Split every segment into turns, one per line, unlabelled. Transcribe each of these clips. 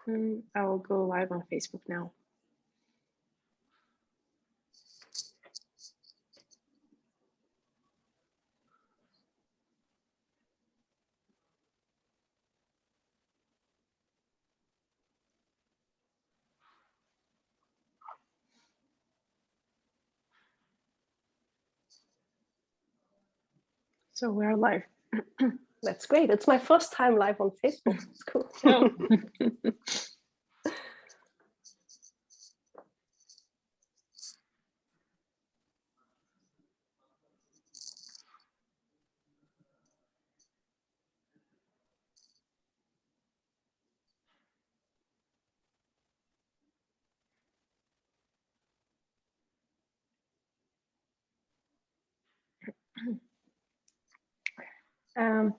I will go live on Facebook now. So we're live.
That's great. It's my first time live on Facebook. It's cool.
Oh.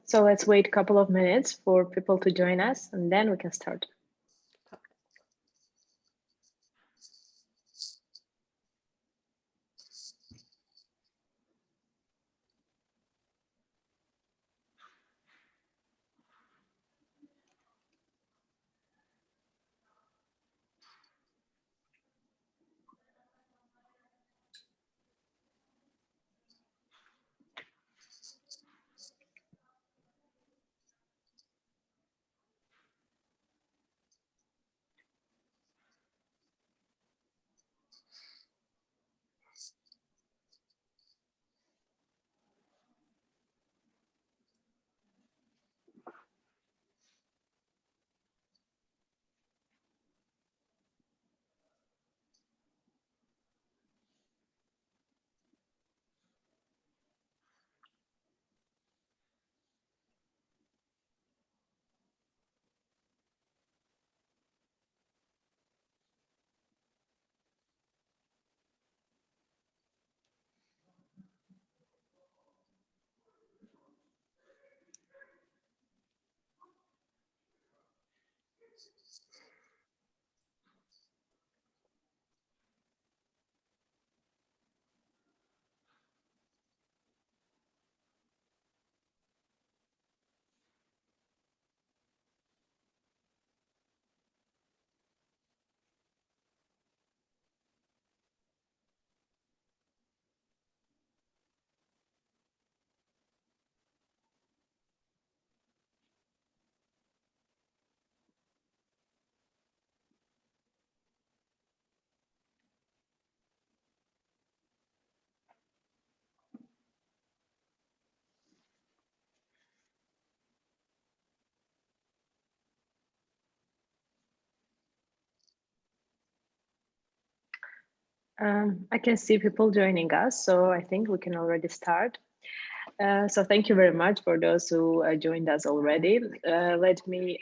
So let's wait a couple of minutes for people to join us, and then we can start. I can see people joining us, so I think we can already start. So thank you very much for those who joined us already. Let me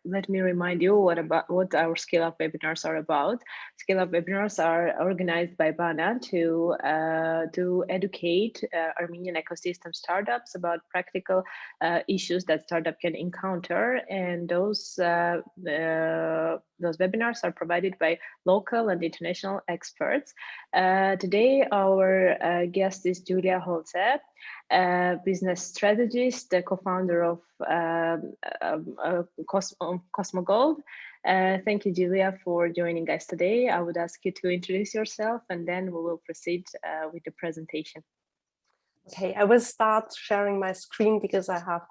remind you what our ScaleUp webinars are about. ScaleUp webinars are organized by BANA to educate Armenian ecosystem startups about practical issues that startup can encounter, and those webinars are provided by local and international experts. Today, our guest is Julia Holze, business strategist, the co-founder of Cosmogold. Thank you, Julia, for joining us today. I would ask you to introduce yourself, and then we will proceed with the presentation.
Okay, I will start sharing my screen because I have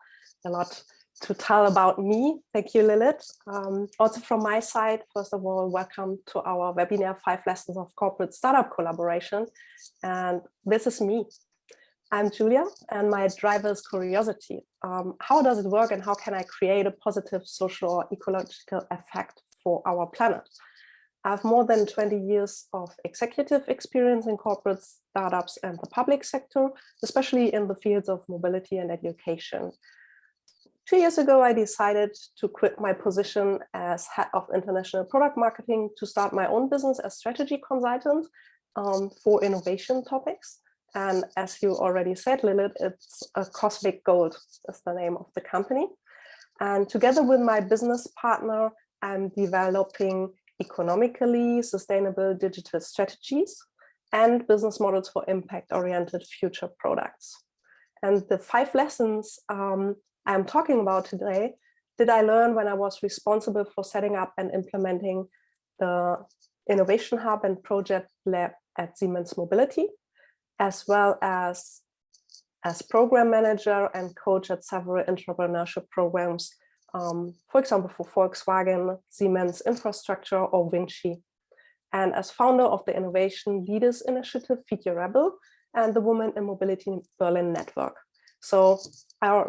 a lot to tell about me. Thank you, Lilith. Also from my side, first of all, welcome to our webinar, 5 Lessons of Corporate Startup Collaboration. And this is me. I'm Julia, and my driver is curiosity. How does it work, and how can I create a positive social or ecological effect for our planet? I have more than 20 years of executive experience in corporate startups and the public sector, especially in the fields of mobility and education. 2 years ago, I decided to quit my position as head of international product marketing to start my own business as strategy consultant for innovation topics. And as you already said, Lilith, it's a Cosmic Gold is the name of the company. And together with my business partner, I'm developing economically sustainable digital strategies and business models for impact-oriented future products. And the 5 lessons I'm talking about today did I learn when I was responsible for setting up and implementing the Innovation Hub and Project Lab at Siemens Mobility, as well as program manager and coach at several entrepreneurship programs, for example, for Volkswagen, Siemens Infrastructure, or Vinci. And as founder of the Innovation Leaders Initiative, Feed Your Rebel, and the Women in Mobility Berlin Network. So I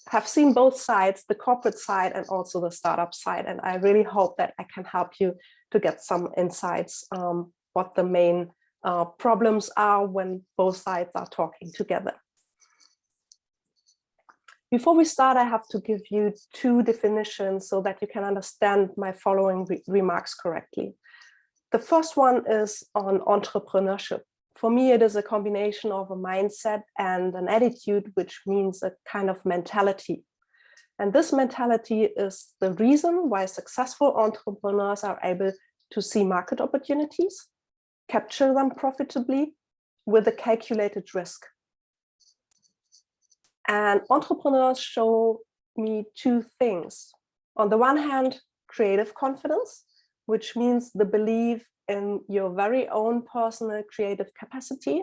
have seen both sides, the corporate side and also the startup side. And I really hope that I can help you to get some insights what the main problems are when both sides are talking together. Before we start, I have to give you two definitions so that you can understand my following remarks correctly. The first one is on entrepreneurship. For me, it is a combination of a mindset and an attitude, which means a kind of mentality. And this mentality is the reason why successful entrepreneurs are able to see market opportunities, capture them profitably with a calculated risk. And entrepreneurs show me two things. On the one hand, creative confidence, which means the belief in your very own personal creative capacity.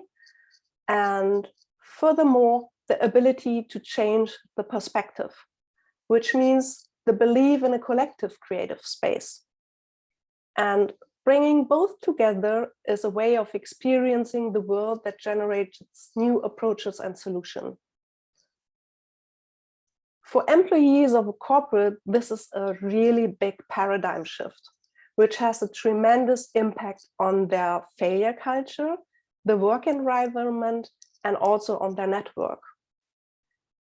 And furthermore, the ability to change the perspective, which means the belief in a collective creative space. And bringing both together is a way of experiencing the world that generates new approaches and solutions. For employees of a corporate, this is a really big paradigm shift, which has a tremendous impact on their failure culture, the work environment, and also on their network.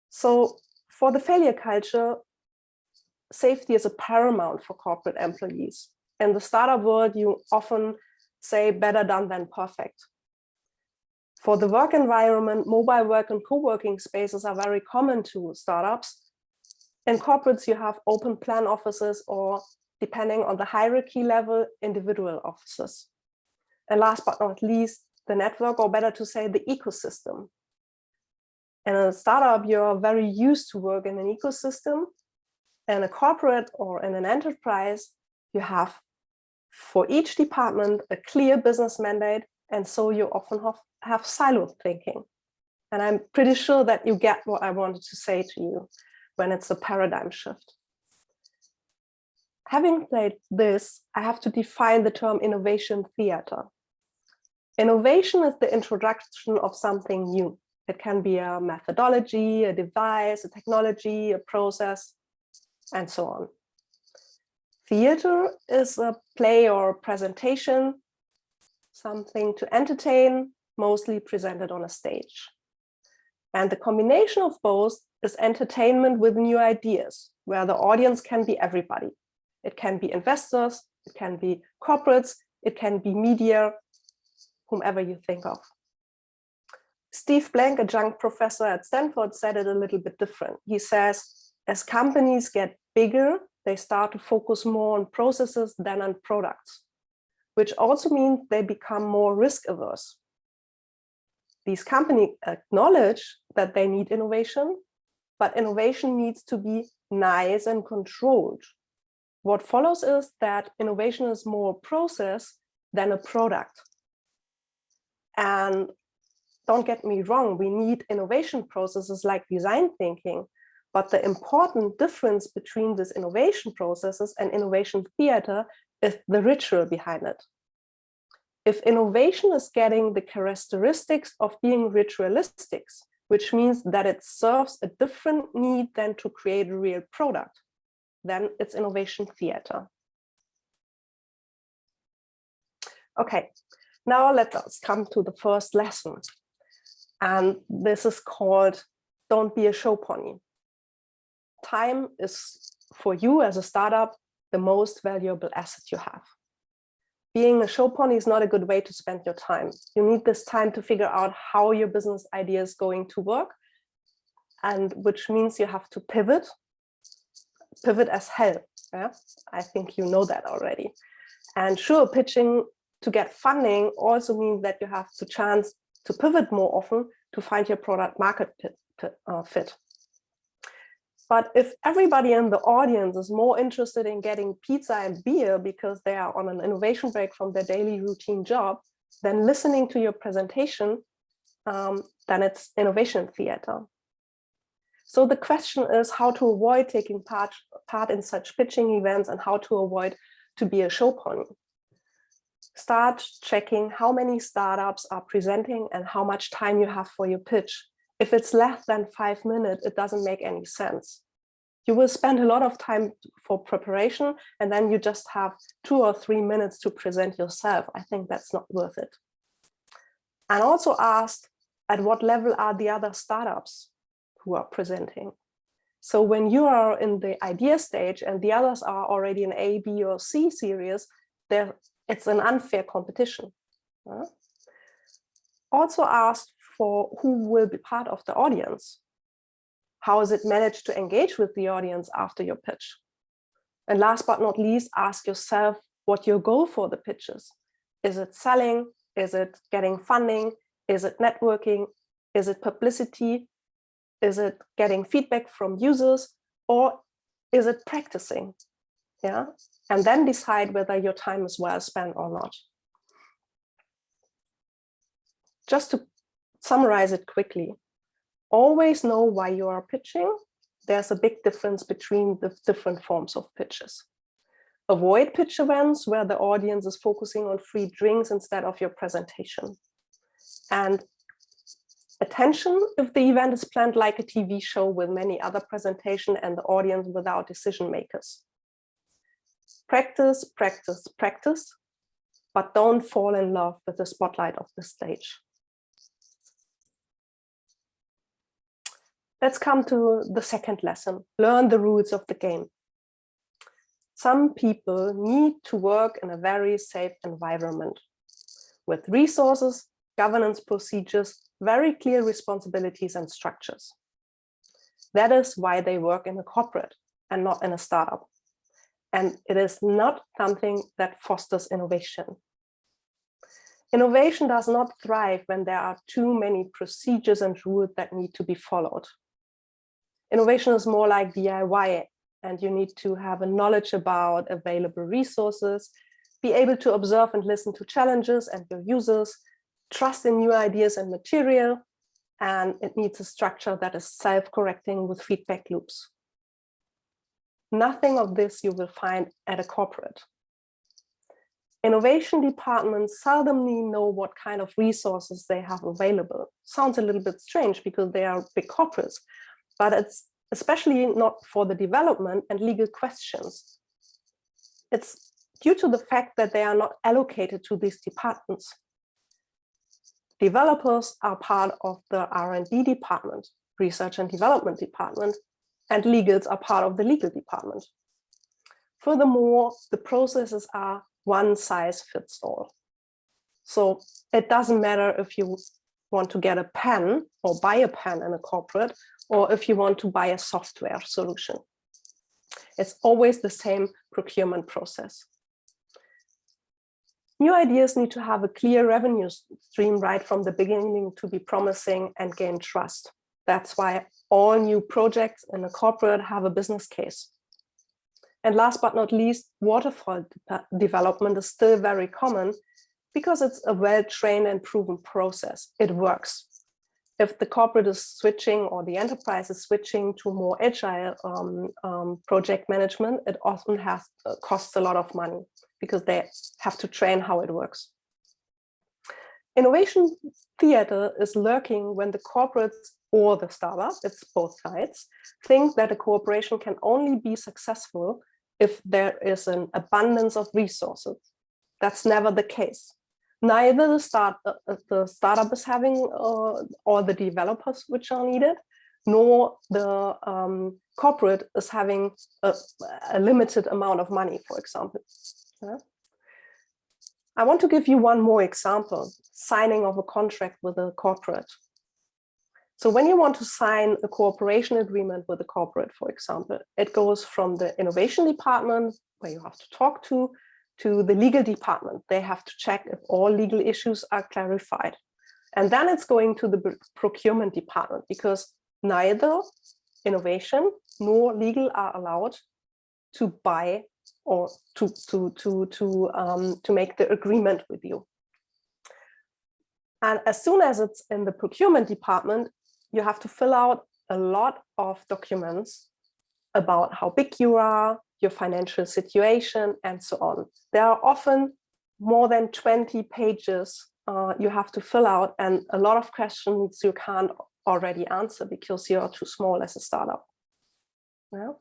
So for the failure culture, safety is a paramount for corporate employees. In the startup world, you often say better done than perfect. For the work environment, mobile work and co-working spaces are very common to startups. In corporates, you have open plan offices or, depending on the hierarchy level, individual offices. And last but not least, the network, or better to say, the ecosystem. In a startup, you're very used to work in an ecosystem. In a corporate or in an enterprise, you have for each department a clear business mandate, and so you often have silo thinking. And I'm pretty sure that you get what I wanted to say to you when it's a paradigm shift. Having said this, I have to define the term innovation theater. Innovation is the introduction of something new. It can be a methodology, a device, a technology, a process, and so on. Theater is a play or presentation, something to entertain, mostly presented on a stage. And the combination of both is entertainment with new ideas, where the audience can be everybody. It can be investors, it can be corporates, it can be media, whomever you think of. Steve Blank, adjunct professor at Stanford, said it a little bit different. He says, as companies get bigger, they start to focus more on processes than on products, which also means they become more risk averse. These companies acknowledge that they need innovation, but innovation needs to be nice and controlled. What follows is that innovation is more a process than a product. And don't get me wrong, we need innovation processes like design thinking, but the important difference between these innovation processes and innovation theater is the ritual behind it. If innovation is getting the characteristics of being ritualistic, which means that it serves a different need than to create a real product, then it's innovation theater. Okay, now let us come to the first lesson. And this is called, don't be a show pony. Time is, for you as a startup, the most valuable asset you have. Being a show pony is not a good way to spend your time. You need this time to figure out how your business idea is going to work, and which means you have to pivot as hell. Yeah? I think you know that already. And sure, pitching to get funding also means that you have the chance to pivot more often to find your product market fit. But if everybody in the audience is more interested in getting pizza and beer because they are on an innovation break from their daily routine job than listening to your presentation, then it's innovation theater. So the question is how to avoid taking part in such pitching events and how to avoid to be a show pony. Start checking how many startups are presenting and how much time you have for your pitch. If it's less than 5 minutes, it doesn't make any sense. You will spend a lot of time for preparation and then you just have 2 or 3 minutes to present yourself. I think that's not worth it. And also ask, at what level are the other startups who are presenting? So when you are in the idea stage and the others are already in A, B, or C series, it's an unfair competition. Also ask for who will be part of the audience. How is it managed to engage with the audience after your pitch? And last but not least, ask yourself what your goal for the pitch is. Is it selling? Is it getting funding? Is it networking? Is it publicity? Is it getting feedback from users? Or is it practicing? Yeah. And then decide whether your time is well spent or not. Just to summarize it quickly, always know why you are pitching. There's a big difference between the different forms of pitches. Avoid pitch events where the audience is focusing on free drinks instead of your presentation. And attention if the event is planned like a TV show with many other presentations and the audience without decision makers. Practice, practice, practice, but don't fall in love with the spotlight of the stage. Let's come to the second lesson. Learn the rules of the game. Some people need to work in a very safe environment with resources, governance procedures, very clear responsibilities and structures. That is why they work in a corporate and not in a startup. And it is not something that fosters innovation. Innovation does not thrive when there are too many procedures and rules that need to be followed. Innovation is more like DIY, and you need to have a knowledge about available resources, be able to observe and listen to challenges and your users, trust in new ideas and material, and it needs a structure that is self-correcting with feedback loops. Nothing of this you will find at a corporate. Innovation departments seldomly know what kind of resources they have available. Sounds a little bit strange because they are big corporates, but it's especially not for the development and legal questions. It's due to the fact that they are not allocated to these departments. Developers are part of the R&D department, research and development department, and legals are part of the legal department. Furthermore, the processes are one size fits all. So it doesn't matter if you want to get a pen or buy a pen in a corporate, or if you want to buy a software solution. It's always the same procurement process. New ideas need to have a clear revenue stream right from the beginning to be promising and gain trust. That's why all new projects in a corporate have a business case. And last but not least, waterfall development is still very common because it's a well-trained and proven process. It works. If the corporate is switching or the enterprise is switching to more agile project management, it often costs a lot of money because they have to train how it works. Innovation theater is lurking when the corporates or the startup, it's both sides, think that a cooperation can only be successful if there is an abundance of resources. That's never the case. Neither the startup is having all the developers which are needed, nor the corporate is having a limited amount of money, for example. Yeah. I want to give you one more example, signing of a contract with a corporate. So when you want to sign a cooperation agreement with a corporate, for example, it goes from the innovation department, where you have to talk to the legal department. They have to check if all legal issues are clarified. And then it's going to the procurement department because neither innovation nor legal are allowed to buy or to make the agreement with you. And as soon as it's in the procurement department, you have to fill out a lot of documents about how big you are, your financial situation, and so on. There are often more than 20 pages you have to fill out, and a lot of questions you can't already answer because you're too small as a startup. Yeah?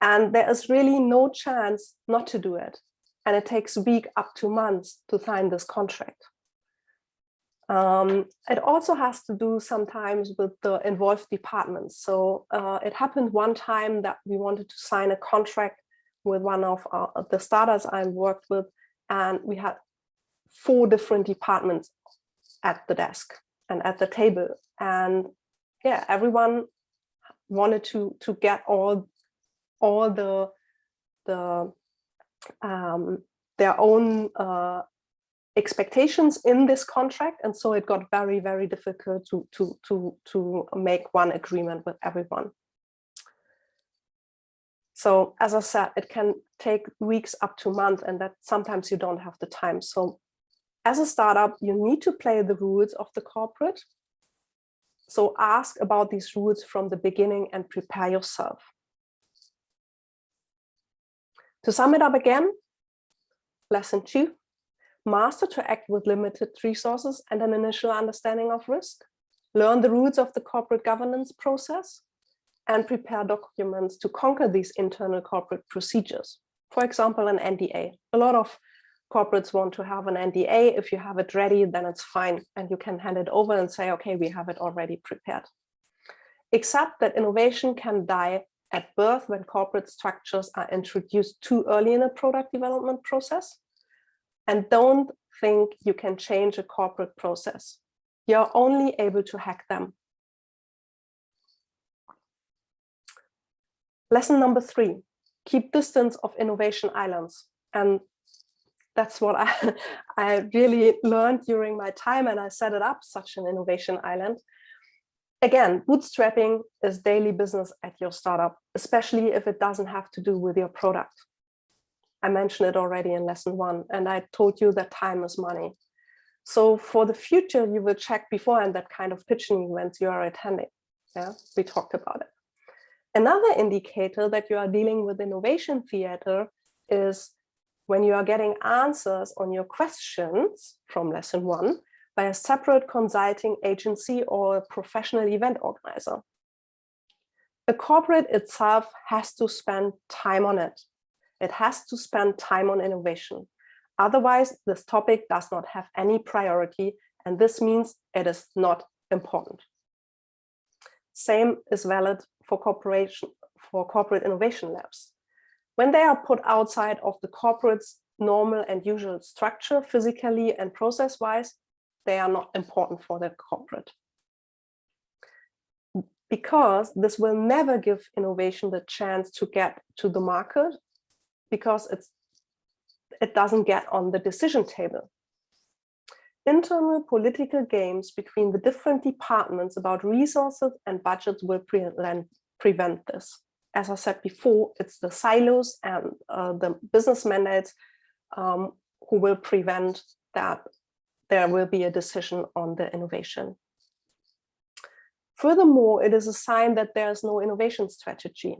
And there is really no chance not to do it. And it takes a week up to months to sign this contract. It also has to do sometimes with the involved departments. So it happened one time that we wanted to sign a contract with one of the startups I worked with, and we had 4 different departments at the desk and at the table. And yeah, everyone wanted to get all their own expectations in this contract, and so it got very, very difficult to make one agreement with everyone. So as I said, it can take weeks up to months, and that sometimes you don't have the time. So as a startup, you need to play the rules of the corporate. So ask about these rules from the beginning and prepare yourself. To sum it up again, lesson 2. Master to act with limited resources and an initial understanding of risk. Learn the rules of the corporate governance process and prepare documents to conquer these internal corporate procedures. For example, an NDA. A lot of corporates want to have an NDA. If you have it ready, then it's fine. And you can hand it over and say, okay, we have it already prepared. Except that innovation can die at birth when corporate structures are introduced too early in a product development process. And don't think you can change a corporate process. You're only able to hack them. Lesson number 3, keep distance of innovation islands. And that's what I really learned during my time, and I set it up, such an innovation island. Again, bootstrapping is daily business at your startup, especially if it doesn't have to do with your product. I mentioned it already in lesson 1, and I told you that time is money. So for the future, you will check beforehand that kind of pitching events you are attending. Yeah, we talked about it. Another indicator that you are dealing with innovation theater is when you are getting answers on your questions from lesson 1 by a separate consulting agency or a professional event organizer. The corporate itself has to spend time on it. It has to spend time on innovation. Otherwise, this topic does not have any priority, and this means it is not important. Same is valid for corporate innovation labs. When they are put outside of the corporate's normal and usual structure, physically and process-wise, they are not important for the corporate. Because this will never give innovation the chance to get to the market, because it doesn't get on the decision table. Internal political games between the different departments about resources and budgets will prevent this. As I said before, it's the silos and the business mandates who will prevent that there will be a decision on the innovation. Furthermore, it is a sign that there is no innovation strategy,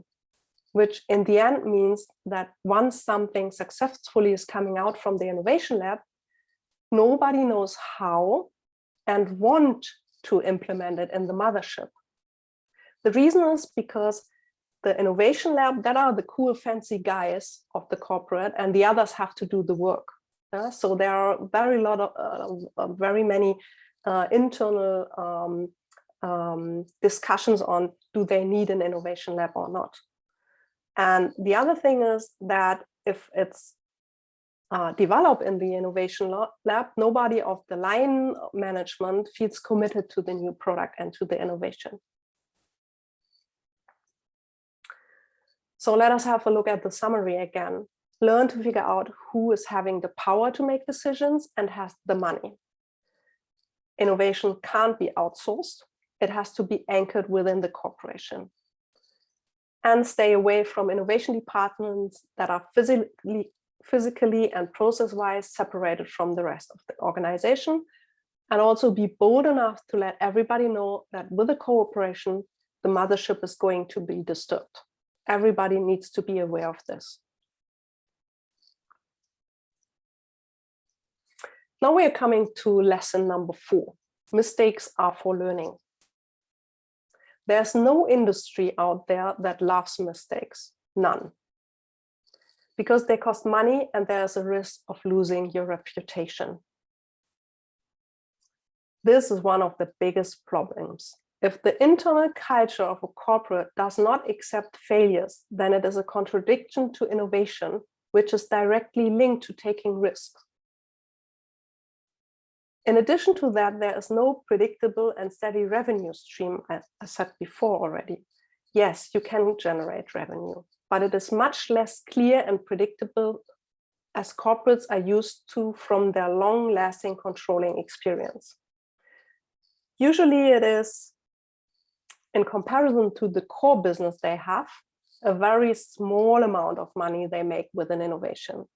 which in the end means that once something successfully is coming out from the innovation lab, nobody knows how and want to implement it in the mothership. The reason is because the innovation lab, that are the cool, fancy guys of the corporate, and the others have to do the work. So there are very many internal discussions on, do they need an innovation lab or not? And the other thing is that if it's developed in the innovation lab, nobody of the line management feels committed to the new product and to the innovation. So let us have a look at the summary again. Learn to figure out who is having the power to make decisions and has the money. Innovation can't be outsourced. It has to be anchored within the corporation. and stay away from innovation departments that are physically and process-wise separated from the rest of the organization, and also be bold enough to let everybody know that with the cooperation, the mothership is going to be disturbed. Everybody needs to be aware of this. Now we are coming to lesson number 4. Mistakes are for learning. There's no industry out there that loves mistakes, none. Because they cost money and there's a risk of losing your reputation. This is one of the biggest problems. If the internal culture of a corporate does not accept failures, then it is a contradiction to innovation, which is directly linked to taking risks. In addition to that, there is no predictable and steady revenue stream, as I said before already. Yes, you can generate revenue, but it is much less clear and predictable as corporates are used to from their long-lasting controlling experience. Usually it is, in comparison to the core business they have, a very small amount of money they make with an innovation.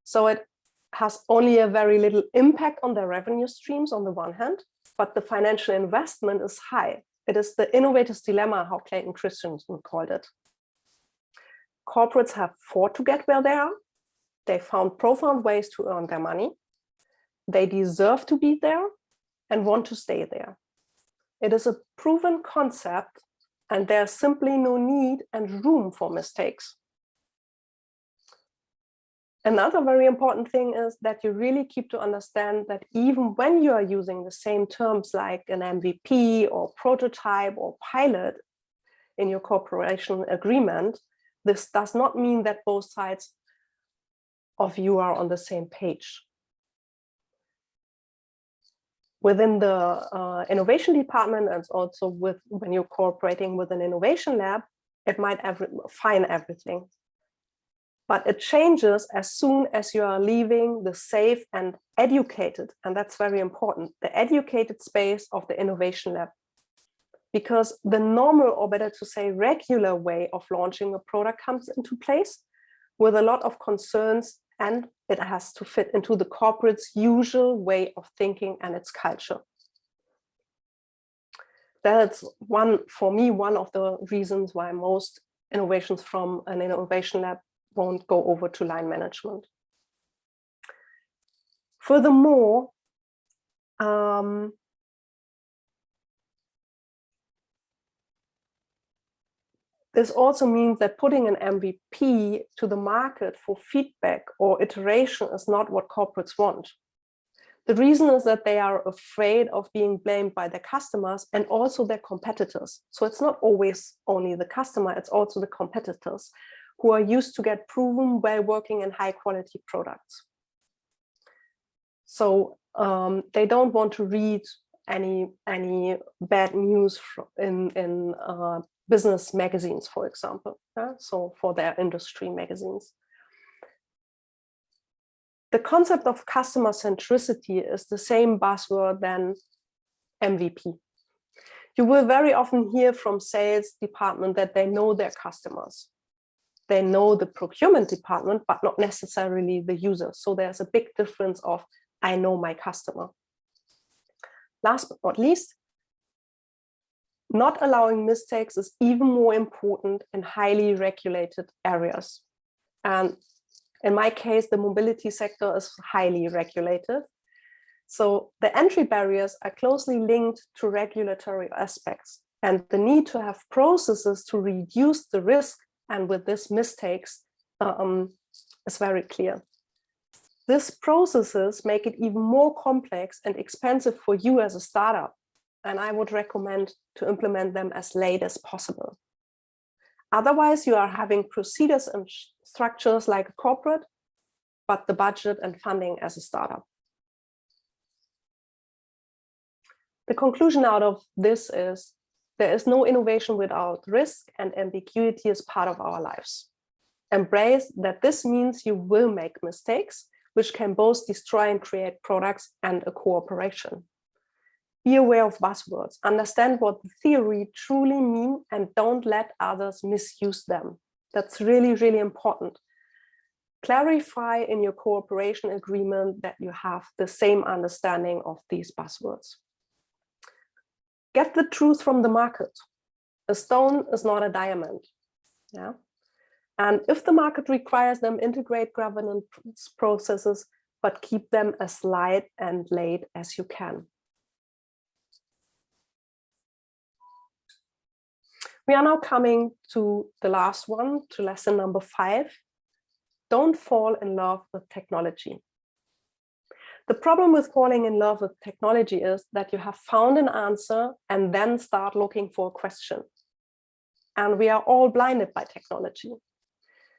So it has only a very little impact on their revenue streams on the one hand, but the financial investment is high. It is the innovator's dilemma, how Clayton Christensen called it. Corporates have fought to get where they are. They found profound ways to earn their money. They deserve to be there and want to stay there. It is a proven concept, and there's simply no need and room for mistakes. Another very important thing is that you really keep to understand that even when you are using the same terms like an MVP or prototype or pilot in your cooperation agreement, this does not mean that both sides of you are on the same page. Within the innovation department, and also when you're cooperating with an innovation lab, it might find everything. But it changes as soon as you are leaving the safe and educated, and that's very important, the educated space of the innovation lab. Because the normal, or better to say regular way of launching a product comes into place with a lot of concerns, and it has to fit into the corporate's usual way of thinking and its culture. That's for me, one of the reasons why most innovations from an innovation lab won't go over to line management. Furthermore, this also means that putting an MVP to the market for feedback or iteration is not what corporates want. The reason is that they are afraid of being blamed by their customers and also their competitors. So it's not always only the customer, it's also the competitors who are used to get proven well-working and high-quality products. So they don't want to read any bad news in business magazines, for example. So for their industry magazines. The concept of customer centricity is the same buzzword than MVP. You will very often hear from sales department that they know their customers. They know the procurement department, but not necessarily the user. So there's a big difference of, I know my customer. Last but not least, not allowing mistakes is even more important in highly regulated areas. And in my case, the mobility sector is highly regulated. So the entry barriers are closely linked to regulatory aspects, and the need to have processes to reduce the risk and with this mistakes is very clear. These processes make it even more complex and expensive for you as a startup, and I would recommend to implement them as late as possible. Otherwise, you are having procedures and structures like a corporate, but the budget and funding as a startup. The conclusion out of this is there is no innovation without risk, and ambiguity is part of our lives. Embrace that this means you will make mistakes, which can both destroy and create products and a cooperation. Be aware of buzzwords, understand what the theory truly mean, and don't let others misuse them. That's really, really important. Clarify in your cooperation agreement that you have the same understanding of these buzzwords. Get the truth from the market. A stone is not a diamond. Yeah? And if the market requires them, integrate governance processes, but keep them as light and laid as you can. We are now coming to the last one, to lesson number 5. Don't fall in love with technology. The problem with falling in love with technology is that you have found an answer and then start looking for a question. And we are all blinded by technology.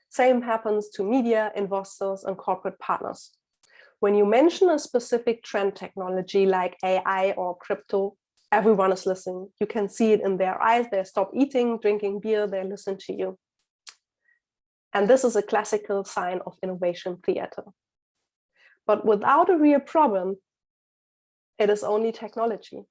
Same happens to media, investors, and corporate partners. When you mention a specific trend technology like AI or crypto, everyone is listening. You can see it in their eyes. They stop eating, drinking beer, they listen to you. And this is a classical sign of innovation theater. But without a real problem, it is only technology.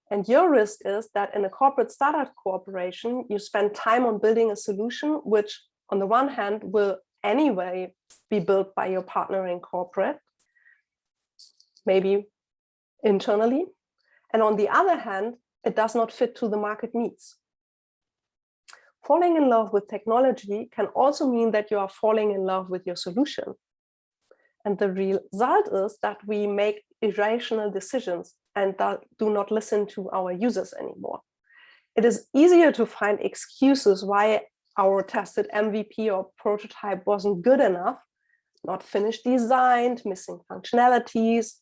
And your risk is that in a corporate startup cooperation, you spend time on building a solution, which on the one hand will anyway be built by your partner in corporate, maybe internally. And on the other hand, it does not fit to the market needs. Falling in love with technology can also mean that you are falling in love with your solution. And the result is that we make irrational decisions and do not listen to our users anymore. It is easier to find excuses why our tested MVP or prototype wasn't good enough, not finished designed, missing functionalities,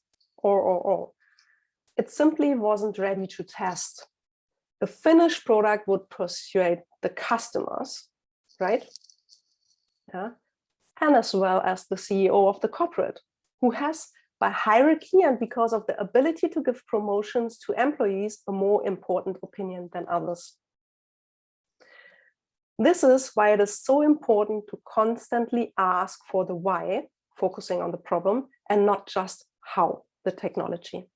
or. It simply wasn't ready to test. A finished product would persuade the customers, right? Yeah. And as well as the CEO of the corporate, who has, by hierarchy and because of the ability to give promotions to employees, a more important opinion than others. This is why it is so important to constantly ask for the why, focusing on the problem, and not just how the technology.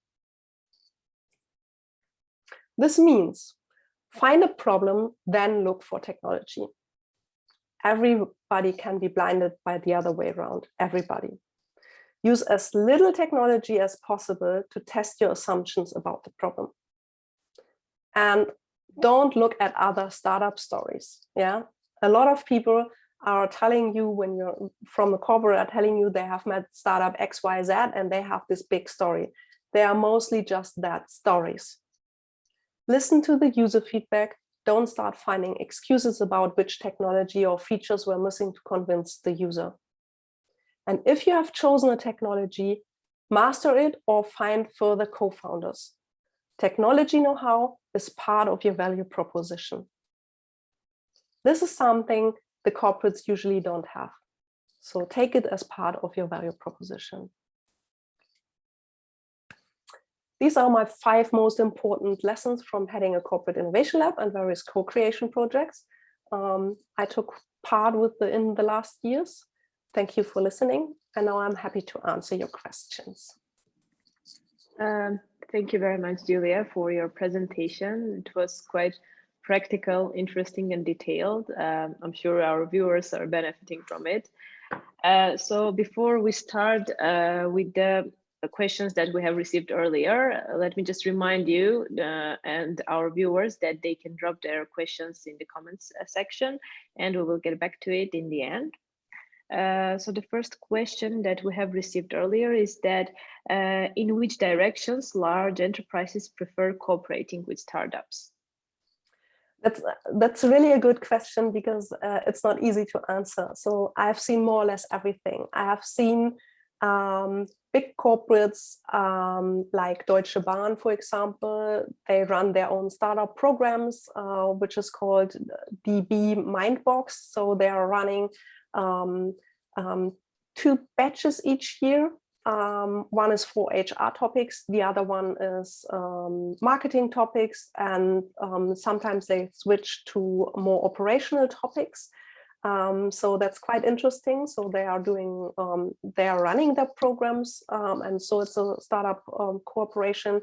This means find a problem, then look for technology. Everybody can be blinded by the other way around, everybody. Use as little technology as possible to test your assumptions about the problem. And don't look at other startup stories. Yeah, a lot of people are telling you when you're from a corporate are telling you they have met startup XYZ and they have this big story. They are mostly just that, stories. Listen to the user feedback. Don't start finding excuses about which technology or features were missing to convince the user. And if you have chosen a technology, master it or find further co-founders. Technology know-how is part of your value proposition. This is something the corporates usually don't have. So take it as part of your value proposition. These are my 5 most important lessons from heading a corporate innovation lab and various co-creation projects I took part with in the last years. Thank you for listening. And now I'm happy to answer your questions.
Thank you very much, Julia, for your presentation. It was quite practical, interesting, and detailed. I'm sure our viewers are benefiting from it. So before we start with the questions that we have received earlier, let me just remind you and our viewers that they can drop their questions in the comments section, and we will get back to it in the end. So the first question that we have received earlier is that in which directions large enterprises prefer cooperating with startups?
That's really a good question because it's not easy to answer. So I've seen more or less everything. I have seen big corporates like DeutscheBahn, for example. They run their own startup programs, which is called DB Mindbox. So they are running 2 batches each year. One is for HR topics, the other one is marketing topics, and sometimes they switch to more operational topics. So that's quite interesting. So they are doing, they are running their programs, and so it's a startup cooperation.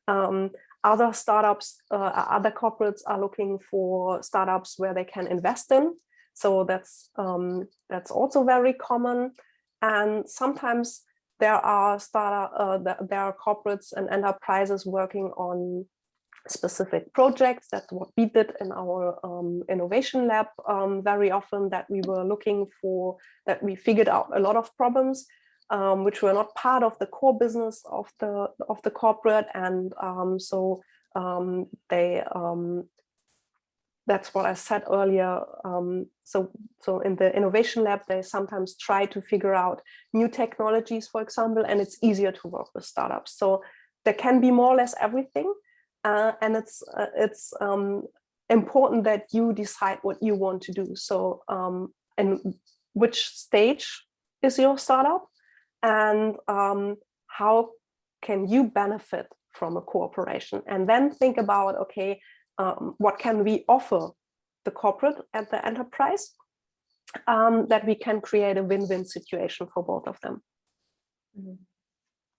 Other startups, other corporates are looking for startups where they can invest in. So that's also very common. And sometimes there are corporates and enterprises working on specific projects. That's what we did in our innovation lab very often, that we were looking for, that we figured out a lot of problems which were not part of the core business of the corporate, and that's what I said earlier. So in the innovation lab, they sometimes try to figure out new technologies, for example, and it's easier to work with startups. So there can be more or less everything, and it's important that you decide what you want to do. So and which stage is your startup, and how can you benefit from a cooperation, and then think about, okay, what can we offer the corporate and the enterprise that we can create a win-win situation for both of them.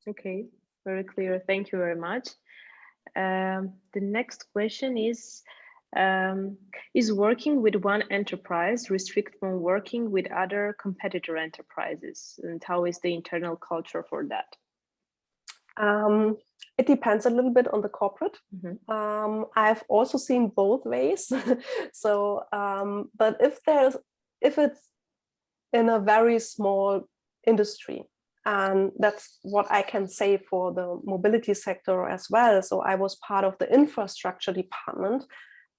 Okay, very clear. Thank you very much. The next question is working with one enterprise restrict from working with other competitor enterprises? And how is the internal culture for that?
It depends a little bit on the corporate. I've also seen both ways. So, but if it's in a very small industry, and that's what I can say for the mobility sector as well. So I was part of the infrastructure department,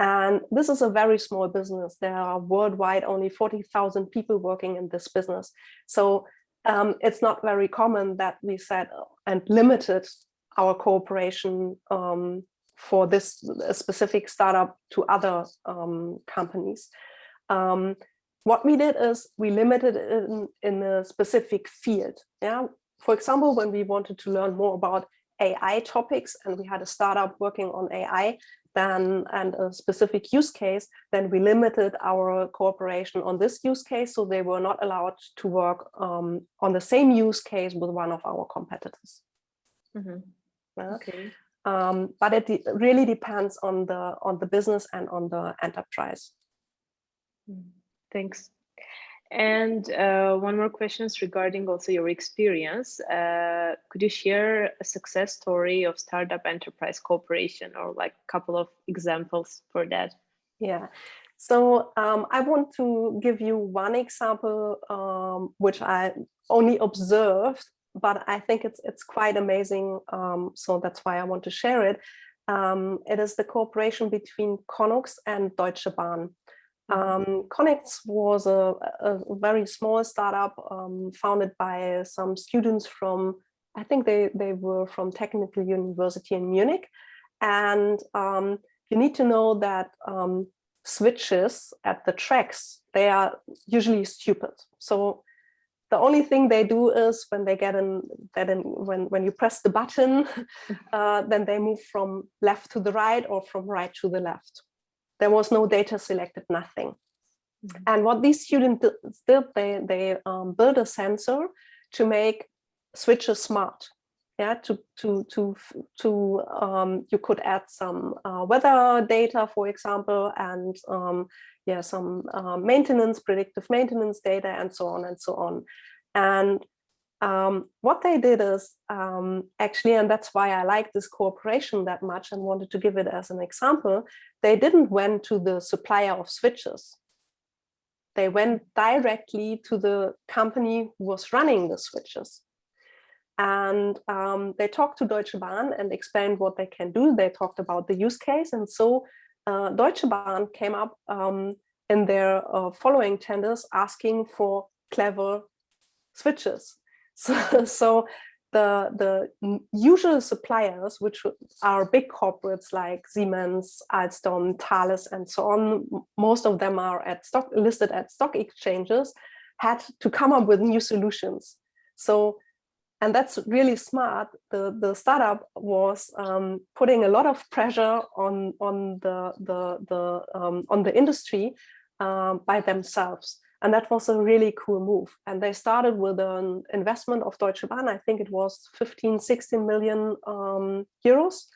and this is a very small business. There are worldwide only 40,000 people working in this business. So it's not very common that we said and limited our cooperation for this specific startup to other companies. What we did is we limited it in a specific field. Yeah, for example, when we wanted to learn more about AI topics and we had a startup working on AI, and a specific use case, then we limited our cooperation on this use case, so they were not allowed to work on the same use case with one of our competitors.
Okay.
But it really depends on the business and on the enterprise.
Thanks. And one more question regarding also your experience. Could you share a success story of startup enterprise cooperation, or like a couple of examples for that?
Yeah. So I want to give you one example, which I only observed, but I think it's quite amazing. So that's why I want to share it. It is the cooperation between Connex and DeutscheBahn. Connex was a very small startup founded by some students from, I think they were from Technical University in Munich. And you need to know that switches at the tracks, they are usually stupid. So the only thing they do is when they when you press the button, then they move from left to the right or from right to the left. There was no data selected, nothing. And what these students did, they built a sensor to make switches smart. Yeah, you could add some weather data, for example, and some predictive maintenance data, and so on and so on. And what they did is actually, and that's why I like this cooperation that much and wanted to give it as an example, they didn't went to the supplier of switches. They went directly to the company who was running the switches. And they talked to DeutscheBahn and explained what they can do. They talked about the use case. And so DeutscheBahn came up in their following tenders asking for clever switches. So the usual suppliers, which are big corporates like Siemens, Alstom, Thales, and so on, most of them are listed at stock exchanges, had to come up with new solutions. So, and that's really smart. The startup was putting a lot of pressure on the industry by themselves. And that was a really cool move. And they started with an investment of DeutscheBahn. I think it was 15-16 million euros.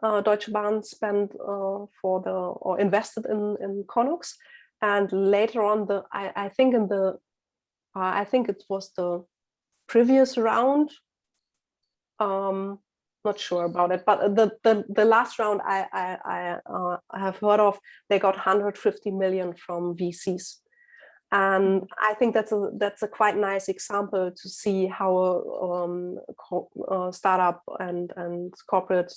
DeutscheBahn spent or invested in Conux, and later on I think it was the previous round. Not sure about it, but the last round I have heard of, they got 150 million from VCs. And I think that's a quite nice example to see how a startup and corporate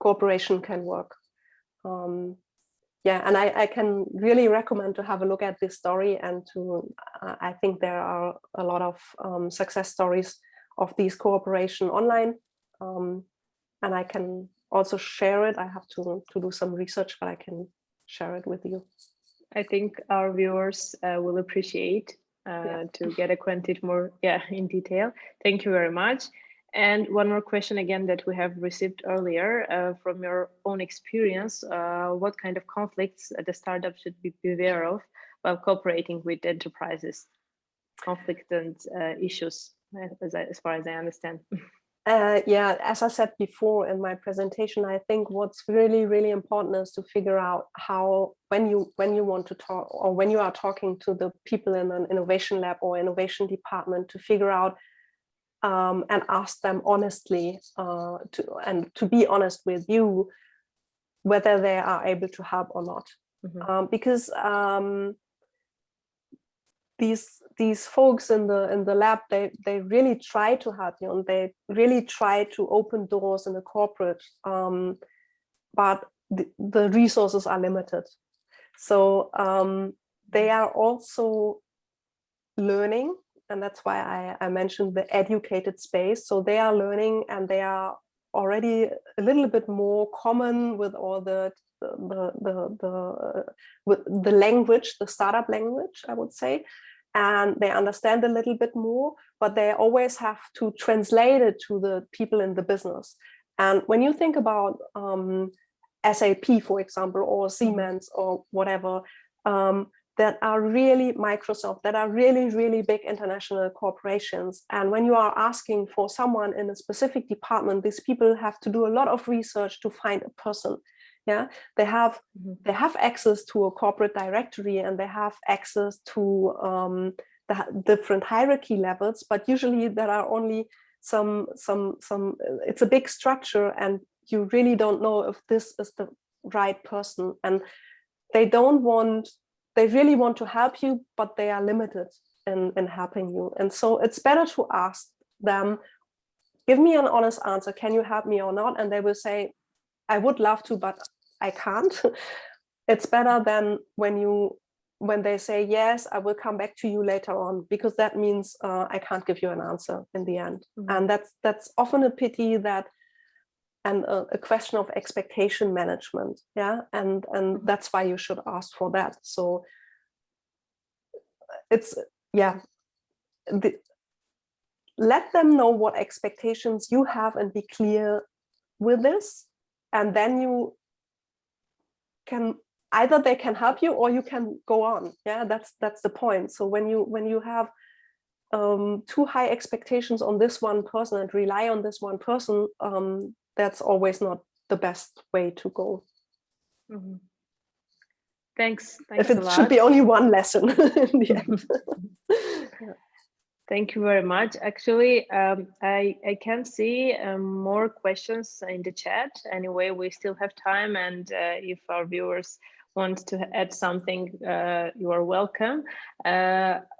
cooperation can work. Yeah, and I can really recommend to have a look at this story, and I think there are a lot of success stories of these cooperation online, and I can also share it. I have to do some research, but I can share it with you.
I think our viewers will appreciate to get acquainted more in detail. Thank you very much. And one more question again that we have received earlier, from your own experience, what kind of conflicts the startup should be aware of while cooperating with enterprises? Conflicts and issues, as far as I understand.
Yeah, as I said before in my presentation, I think what's really, really important is to figure out how, when you want to talk, or when you are talking to the people in an innovation lab or innovation department, to figure out and ask them honestly, to be honest with you, whether they are able to help or not. Because these folks in the lab, they really try to help you, and they really try to open doors in the corporate, but the resources are limited. So they are also learning, and that's why I mentioned the educated space. So they are learning, and they are already a little bit more common with all the language, the startup language, I would say, and they understand a little bit more, but they always have to translate it to the people in the business. And when you think about SAP, for example, or Siemens or whatever, that are really Microsoft, that are really, really big international corporations. And when you are asking for someone in a specific department, these people have to do a lot of research to find a person. Yeah, they have access to a corporate directory, and they have access to the different hierarchy levels, but usually there are only some it's a big structure, and you really don't know if this is the right person. And they really want to help you, but they are limited in helping you. And so it's better to ask them, give me an honest answer, can you help me or not? And they will say, I would love to, but I can't. It's better than when they say, yes, I will come back to you later on, because that means I can't give you an answer in the end. And that's often a pity, and a question of expectation management. Yeah, and that's why you should ask for that. So it's, let them know what expectations you have and be clear with this, and then you can either they can help you or you can go on. Yeah, that's the point. So when you have too high expectations on this one person and rely on this one person, that's always not the best way to go.
Thanks
if it
a lot.
should be only one lesson in the end.
Thank you very much. Actually, I can see more questions in the chat. Anyway, we still have time, and if our viewers want to add something, you are welcome.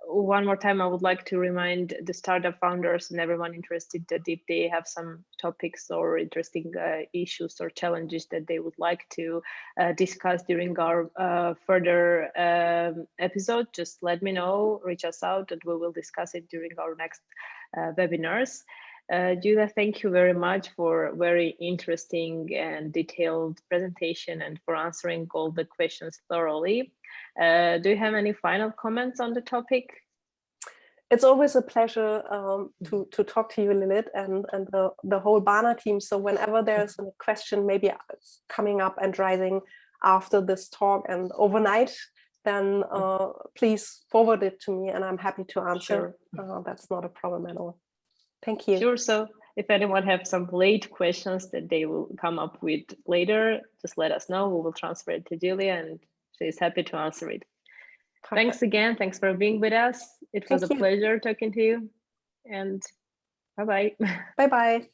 One more time, I would like to remind the startup founders and everyone interested that if they have some topics or interesting issues or challenges that they would like to discuss during our further episode, just let me know, reach us out, and we will discuss it during our next webinars. Julia, thank you very much for very interesting and detailed presentation and for answering all the questions thoroughly. Do you have any final comments on the topic?
It's always a pleasure to talk to you, Lilith, and the whole Bahner team. So whenever there's a question maybe coming up and rising after this talk and overnight, then please forward it to me, and I'm happy to answer. Sure. That's not a problem at all. Thank you.
Sure. So If anyone have some late questions that they will come up with later, just let us know. We will transfer it to Julia and she's happy to answer it.
Perfect.
Thanks again. Thanks for being with us. It was a pleasure talking to you, and bye-bye.
Bye-bye.